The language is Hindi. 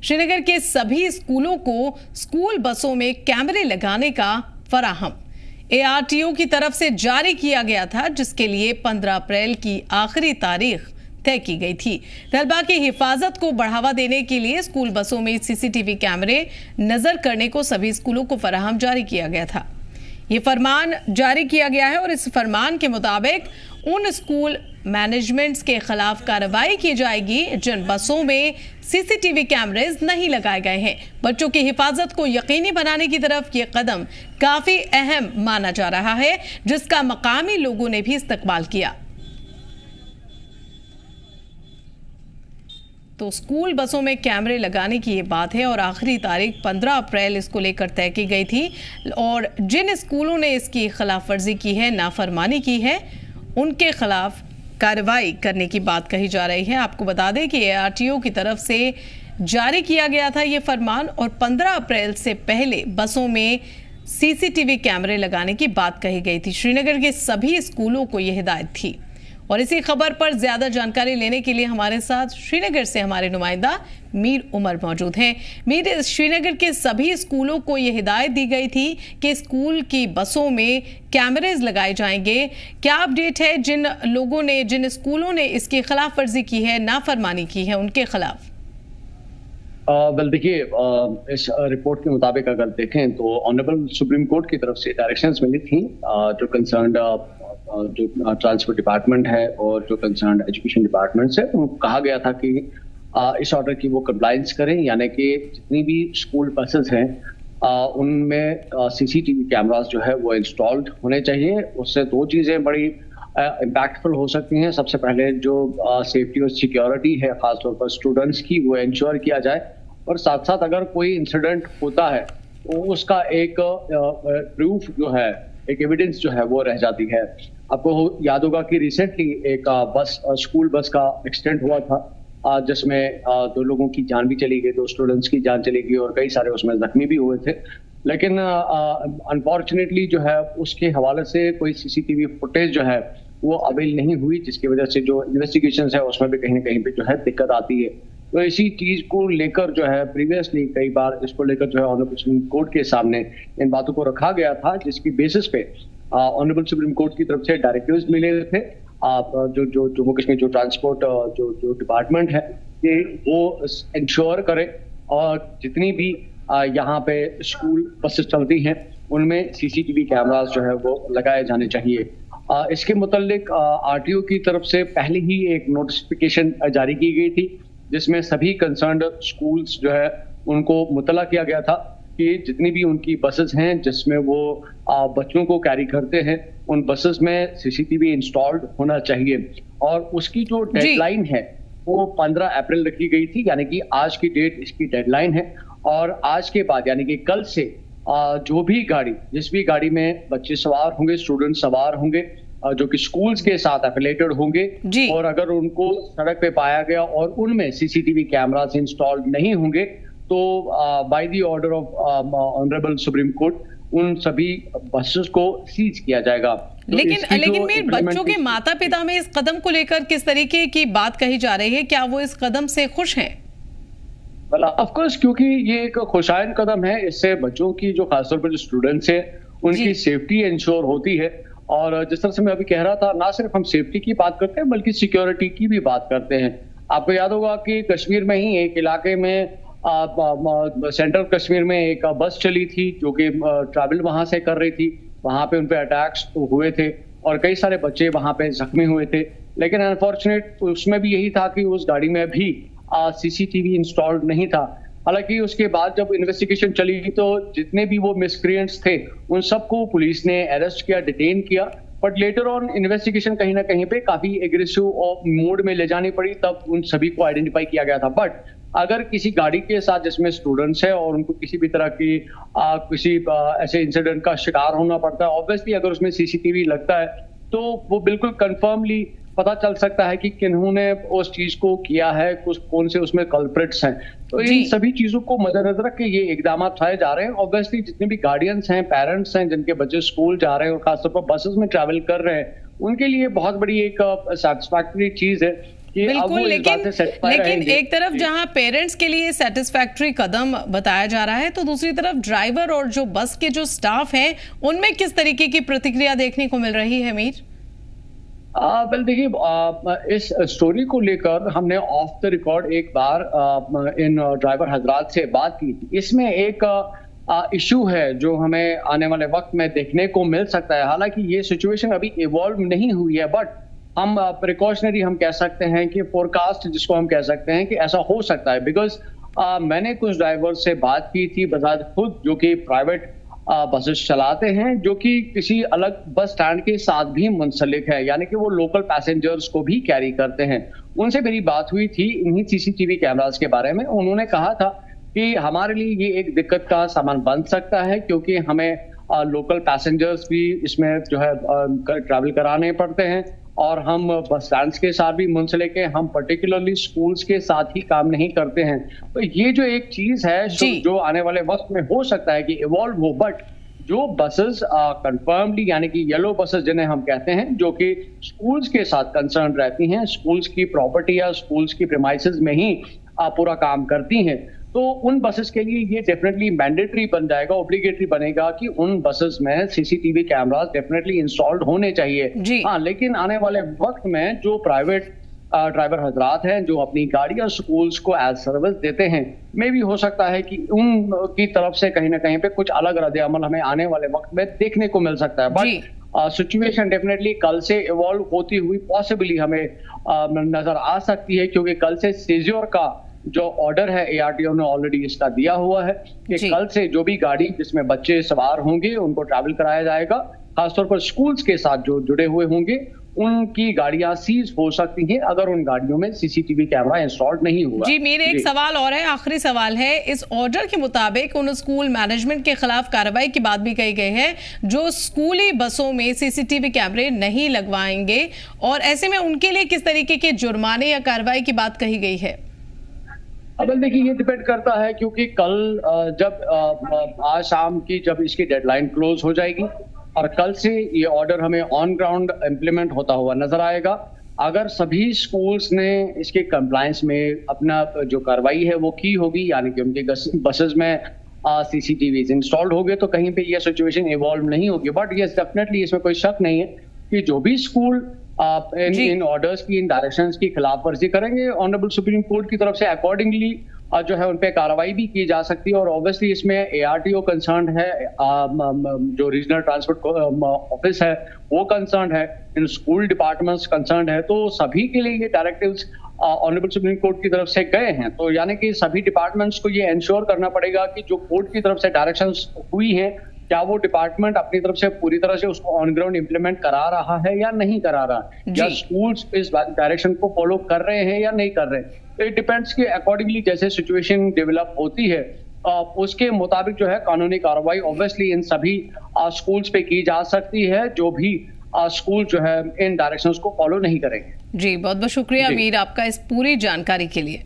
श्रीनगर के सभी स्कूलों को स्कूल बसों में कैमरे लगाने का फराहम ARTO की तरफ से जारी किया गया था, जिसके लिए 15 अप्रैल की आखिरी तारीख तय की गई थी। तलबा की हिफाजत को बढ़ावा देने के लिए स्कूल बसों में CCTV कैमरे नजर करने को सभी स्कूलों को फराहम जारी किया गया था। ये फरमान जारी किया गया है और इस फरमान के मुताबिक उन स्कूल मैनेजमेंट्स के खिलाफ कार्रवाई की जाएगी जिन बसों में CCTV कैमरेज नहीं लगाए गए हैं। बच्चों की हिफाजत को यकीनी बनाने की तरफ ये कदम काफी अहम माना जा रहा है, जिसका मकामी लोगों ने भी इस्तकबाल किया। तो स्कूल बसों में कैमरे लगाने की ये बात है और आखिरी तारीख 15 अप्रैल इसको लेकर तय की गई थी और जिन स्कूलों ने इसकी खिलाफ वर्जी की है, नाफरमानी की है, उनके खिलाफ कार्रवाई करने की बात कही जा रही है। आपको बता दें कि ARTO की तरफ से जारी किया गया था ये फरमान और 15 अप्रैल से पहले बसों में CCTV कैमरे लगाने की बात कही गई थी। श्रीनगर के सभी स्कूलों को यह हिदायत थी और इसी खबर पर ज्यादा जानकारी लेने के लिए हमारे साथ श्रीनगर से हमारे नुमाइंदा मीर उमर मौजूद हैं। मीर, श्रीनगर के सभी स्कूलों को यह हिदायत दी गई थी कि स्कूल की बसों में कैमरेज लगाए जाएंगे। क्या अपडेट है जिन स्कूलों ने इसकी खिलाफ वर्जी की है, नाफरमानी की है, उनके खिलाफ? देखिए, इस रिपोर्ट के मुताबिक अगर देखें तो ऑनरेबल सुप्रीम कोर्ट की तरफ से डायरेक्शंस मिली थी जो कंसर्न्ड जो ट्रांसपोर्ट डिपार्टमेंट है और जो कंसर्न्ड एजुकेशन डिपार्टमेंट है, उनको कहा गया था कि इस ऑर्डर की वो कंप्लायंस करें, यानी कि जितनी भी स्कूल बसेस हैं उनमें CCTV कैमरास जो है वो इंस्टॉल्ड होने चाहिए। उससे दो चीज़ें बड़ी इम्पैक्टफुल हो सकती हैं। सबसे पहले जो सेफ्टी और सिक्योरिटी है खासतौर पर स्टूडेंट्स की, वो इंश्योर किया जाए और साथ साथ अगर कोई इंसिडेंट होता है तो उसका एक प्रूफ जो है, एक एविडेंस जो है वो रह जाती है। आपको याद होगा कि रिसेंटली एक स्कूल बस का एक्सीडेंट हुआ था जिसमें 2 लोगों की जान भी चली गई, 2 स्टूडेंट्स की जान चली गई और कई सारे उसमें जख्मी भी हुए थे। लेकिन अनफॉर्चुनेटली जो है उसके हवाले से कोई CCTV फुटेज जो है वो अवेल नहीं हुई, जिसकी वजह से जो इन्वेस्टिगेशन है उसमें भी कहीं ना कहीं पे जो है दिक्कत आती है। तो इसी चीज को लेकर जो है प्रीवियसली कई बार इसको लेकर जो है ऑनरेबल सुप्रीम कोर्ट के सामने इन बातों को रखा गया था, जिसकी बेसिस पे ऑनरेबल सुप्रीम कोर्ट की तरफ से डायरेक्टिव्स मिले थे जो जम्मू कश्मीर जो ट्रांसपोर्ट जो डिपार्टमेंट है कि वो इंश्योर करे और जितनी भी यहाँ पे स्कूल बसेस चलती हैं उनमें CCTV कैमरास जो है वो लगाए जाने चाहिए। इसके मुतालिक RTO की तरफ से पहले ही एक नोटिफिकेशन जारी की गई थी, जिसमें सभी कंसर्न्ड स्कूल्स जो है उनको मुतला किया गया था कि जितनी भी उनकी बसेस हैं जिसमें वो बच्चों को कैरी करते हैं, उन बसेस में CCTV इंस्टॉल्ड होना चाहिए। और उसकी जो डेडलाइन है वो 15 अप्रैल रखी गई थी, यानी कि आज की डेट इसकी डेडलाइन है। और आज के बाद यानी कि कल से जो भी गाड़ी, जिस भी गाड़ी में बच्चे सवार होंगे, स्टूडेंट सवार होंगे जो कि स्कूल्स के साथ एफिलेटेड होंगे और अगर उनको सड़क पे पाया गया और उनमें CCTV कैमरास इंस्टॉल्ड नहीं होंगे तो by the order of honourable supreme court उन सभी बसेस को सीज किया जाएगा। लेकिन मेरे बच्चों के माता पिता में इस कदम को लेकर किस तरीके की बात कही जा रही है? क्या वो इस कदम से खुश हैं? ऑफ कोर्स, क्योंकि ये एक खुशाइन कदम है। इससे बच्चों की जो खासतौर पर जो स्टूडेंट्स हैं उनकी सेफ्टी इंश्योर होती है। और जिस तरह से मैं अभी कह रहा था, ना सिर्फ हम सेफ्टी की बात करते हैं बल्कि सिक्योरिटी की भी बात करते हैं। आपको याद होगा कि कश्मीर में ही एक इलाके में सेंट्रल कश्मीर में एक बस चली थी जो कि ट्रैवल वहां से कर रही थी। वहां पे उन पे अटैक्स हुए थे और कई सारे बच्चे वहां पे जख्मी हुए थे। लेकिन अनफॉर्चुनेट उसमें भी यही था कि उस गाड़ी में भी CCTV इंस्टॉल्ड नहीं था। हालांकि उसके बाद जब इन्वेस्टिगेशन चली तो जितने भी वो मिसक्रिएंट्स थे उन सबको पुलिस ने अरेस्ट किया, डिटेन किया। बट लेटर ऑन इन्वेस्टिगेशन कहीं ना कहीं पे काफी एग्रेसिव मोड में ले जानी पड़ी, तब उन सभी को आइडेंटिफाई किया गया था। बट अगर किसी गाड़ी के साथ जिसमें स्टूडेंट्स है और उनको किसी भी तरह की किसी ऐसे इंसिडेंट का शिकार होना पड़ता है, ऑब्वियसली अगर उसमें CCTV लगता है तो वो बिल्कुल कंफर्मली पता चल सकता है कि किन्होंने उस चीज को किया है, कौन से उसमें कल्प्रिट्स हैं। तो इन सभी चीजों को मद्देनजर रख के ये इकदाम उठाए जा रहे हैं। ऑब्वियसली जितने भी गार्डियंस हैं, पेरेंट्स हैं जिनके बच्चे स्कूल जा रहे हैं और खासतौर पर बसेस में ट्रैवल कर रहे हैं, उनके लिए बहुत बड़ी एक सेटिस्फैक्टरी चीज है बिल्कुल, लेकिन एक तरफ जहां पेरेंट्स के लिए सेटिस्फैक्टरी कदम बताया जा रहा है, तो दूसरी तरफ ड्राइवर और जो बस के जो स्टाफ हैं उनमें किस तरीके की प्रतिक्रिया देखने को मिल रही है मीर? वेल देखिए, इस स्टोरी को लेकर हमने ऑफ द रिकॉर्ड एक बार इन ड्राइवर हजरात से बात की थी। इसमें एक इशू है जो हमें आने वाले वक्त में देखने को मिल सकता है। हालांकि ये सिचुएशन अभी इवॉल्व नहीं हुई है, बट हम प्रिकॉशनरी हम कह सकते हैं कि फोरकास्ट जिसको हम कह सकते हैं कि ऐसा हो सकता है। बिकॉज मैंने कुछ ड्राइवर से बात की थी बजाज खुद, जो कि प्राइवेट बसेस चलाते हैं, जो कि किसी अलग बस स्टैंड के साथ भी मुंसलिक है, यानी कि वो लोकल पैसेंजर्स को भी कैरी करते हैं। उनसे मेरी बात हुई थी इन्हीं सीसीटीवी कैमरास के बारे में। उन्होंने कहा था कि हमारे लिए ये एक दिक्कत का सामान बन सकता है, क्योंकि हमें लोकल पैसेंजर्स भी इसमें जो है ट्रैवल कराने पड़ते हैं, और हम बस स्टैंड के साथ भी मुंसलिक हैं। हम पर्टिकुलरली स्कूल्स के साथ ही काम नहीं करते हैं। तो ये जो एक चीज है जो आने वाले वक्त में हो सकता है कि इवॉल्व हो, बट जो बसेस कंफर्मली यानी कि येलो बसेस जिन्हें हम कहते हैं, जो कि स्कूल्स के साथ कंसर्न रहती हैं, स्कूल्स की प्रॉपर्टी या स्कूल्स की प्रीमाइसेस में ही पूरा काम करती हैं, तो उन बसेस के लिए ये डेफिनेटली मैंडेटरी बन जाएगा, ऑब्लिगेटरी बनेगा कि उन बसेस में सीसीटीवी कैमरास डेफिनेटली इंस्टॉल्ड होने चाहिए। हाँ, लेकिन आने वाले वक्त में जो प्राइवेट ड्राइवर हजरात हैं जो अपनी गाड़ी और स्कूल्स को एज सर्विस देते हैं, में भी हो सकता है कि उनकी तरफ से कहीं ना कहीं पे कुछ अलग रद्द-ए-अमल हमें आने वाले वक्त में देखने को मिल सकता है। बट सिचुएशन डेफिनेटली कल से इवॉल्व होती हुई पॉसिबली हमें नजर आ सकती है, क्योंकि कल से सीजोर का जो ऑर्डर है एआरटीओ ने ऑलरेडी इसका दिया हुआ है कि कल से जो भी गाड़ी जिसमें बच्चे सवार होंगे उनको ट्रैवल कराया जाएगा। खासतौर पर स्कूल्स के साथ जो जुड़े हुए होंगे उनकी गाड़ियां सीज हो सकती हैं अगर उन गाड़ियों में सीसीटीवी कैमरा इंस्टॉल्ड नहीं हुआ। जी, मेरे एक सवाल और है, आखिरी सवाल है। इस ऑर्डर के मुताबिक उन स्कूल मैनेजमेंट के खिलाफ कार्रवाई की बात भी कही गई है जो स्कूली बसों में सीसीटीवी कैमरे नहीं लगवाएंगे, और ऐसे में उनके लिए किस तरीके के जुर्माने या कार्रवाई की बात कही गई है? अब देखिए, ये डिपेंड करता है, क्योंकि कल जब आज शाम की जब इसकी डेडलाइन क्लोज हो जाएगी और कल से ये ऑर्डर हमें ऑन ग्राउंड इम्प्लीमेंट होता हुआ नजर आएगा। अगर सभी स्कूल्स ने इसके कंप्लायंस में अपना जो कार्रवाई है वो की होगी, यानी कि उनके बसेस में सीसीटीवी इंस्टॉल्ड हो गए, तो कहीं पे ये सिचुएशन इवॉल्व नहीं होगी। बट यस, डेफिनेटली इसमें कोई शक नहीं है कि जो भी स्कूल इन ऑर्डर्स की, इन डायरेक्शंस की खिलाफ वर्जी करेंगे, ऑनरेबल सुप्रीम कोर्ट की तरफ से अकॉर्डिंगली जो है उन पे कार्रवाई भी की जा सकती है। और ऑब्वियसली इसमें एआरटीओ कंसर्न है, जो रीजनल ट्रांसपोर्ट ऑफिस है वो कंसर्न है, इन स्कूल डिपार्टमेंट्स कंसर्न है, तो सभी के लिए ये डायरेक्टिव्स ऑनरेबल सुप्रीम कोर्ट की तरफ से गए हैं। तो यानी कि सभी डिपार्टमेंट्स को ये इंश्योर करना पड़ेगा कि जो कोर्ट की तरफ से डायरेक्शंस हुई हैं, क्या वो डिपार्टमेंट अपनी तरफ से पूरी तरह से उसको ऑन ग्राउंड इंप्लीमेंट करा रहा है या नहीं करा रहा है, या स्कूल्स इस डायरेक्शन को फॉलो कर रहे हैं या नहीं कर रहे हैं। तो इट डिपेंड्स कि अकॉर्डिंगली जैसे सिचुएशन डेवलप होती है उसके मुताबिक जो है कानूनी कार्रवाई ऑब्वियसली इन सभी स्कूल्स पे की जा सकती है जो भी स्कूल जो है इन डायरेक्शंस को फॉलो नहीं करेंगे। जी, बहुत बहुत शुक्रिया मीर आपका इस पूरी जानकारी के लिए।